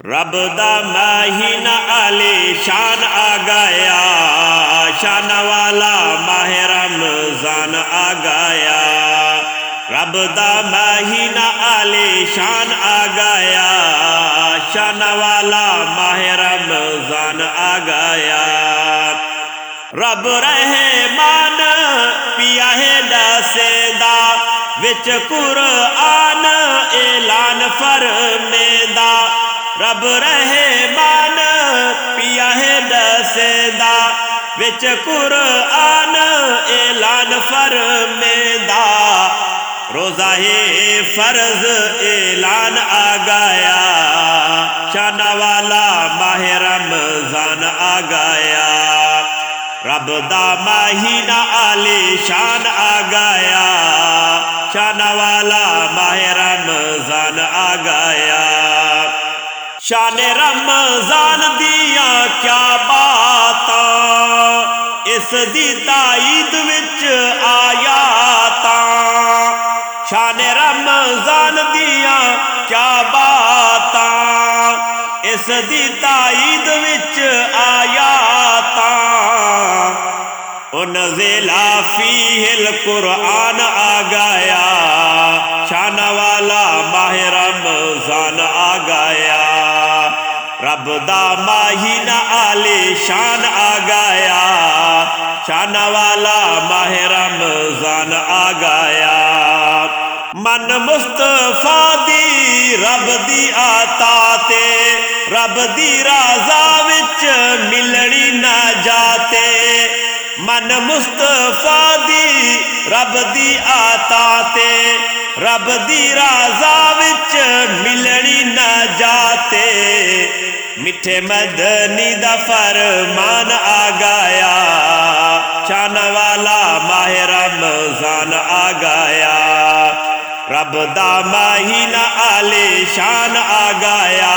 رب دا مہینہ علی شان آ گیا، شان والا ماہ رمضان آ گیا۔ رب دا مہینہ علی شان آ گیا، شان والا ماہ رمضان آ گیا۔ رب رحمان پیا ہے دسیندہ، وچ قرآن اعلان فرمیندہ۔ رب رحمان پیا ہے دسیندہ، وچ قرآن اعلان فرمیندہ۔ روزہ فرض اعلان آ گیا، شان والا ماہ رمضان آ گیا۔ رب دا مہینہ علی شان آ گیا، شان والا ماہ رمضان آ گیا۔ شان رمضان دیا کیا باتاں، اس دی تائید وچ آیاتاں۔ شان رمضان دیا کیا باتاں، اس دی تائید وچ آیاتاں۔ انزل فیہ القرآن آ گیا، شان والا ماہ رمضان آ گیا۔ رب دا مہینہ علی شان آ گیا، شان والا ماہ رمضان آ گیا۔ من مصطفیٰ دی رب دی عطا تے، رب دی رضا وچ ملنی نجات۔ من مصطفیٰ دی رب دی عطا تے، رب دی رضا وچ ملنی نجات۔ میٹھے مدنی دا فرمان آ گیا، شان والا ماہ رمضان آ گیا۔ رب دا مہینہ علی شان آ گیا،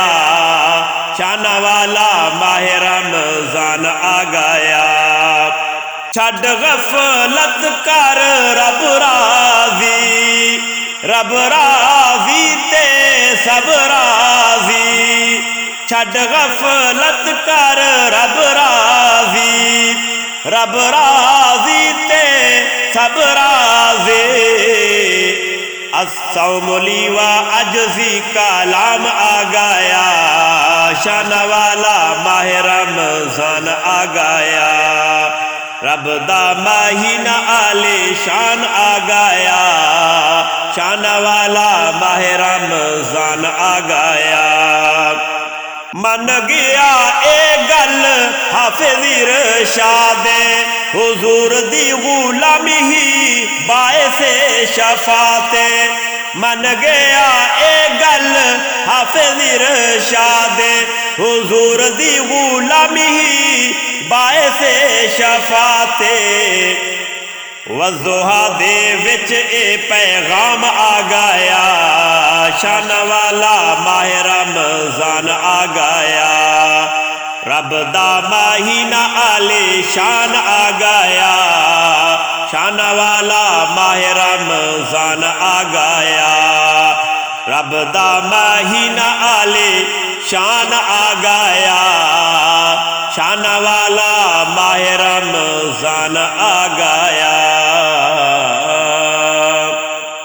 شان والا ماہ رمضان آ گیا۔ چھڈ غفلت کر رب راضی، رب راضی تے سب راضی۔ چھڈ غفلت کر رب راضی، رب راضی تے سب راضی۔ الصوم لی و عجزی کلام آ گیا، شان والا ماہ رمضان آ گیا۔ رب دا مہینہ علی شان آ گیا، شان والا ماہ رمضان آ گیا۔ من گیا اے گل حافظ ارشاد، حضور دی غلامی ہی باعث شفاعت۔ من گیا اے گل حافظ ارشاد، حضور دی غلامی ہی باعث شفاعت۔ والضحیٰ دے وچ اے پیغام آ گیا، شان والا ماہ رمضان آ گیا۔ رب دا مہینہ علی شان آ گیا، شان والا ماہ رمضان آ گیا۔ رب دا مہینہ علی شان آ گیا، شان والا ماہ رمضان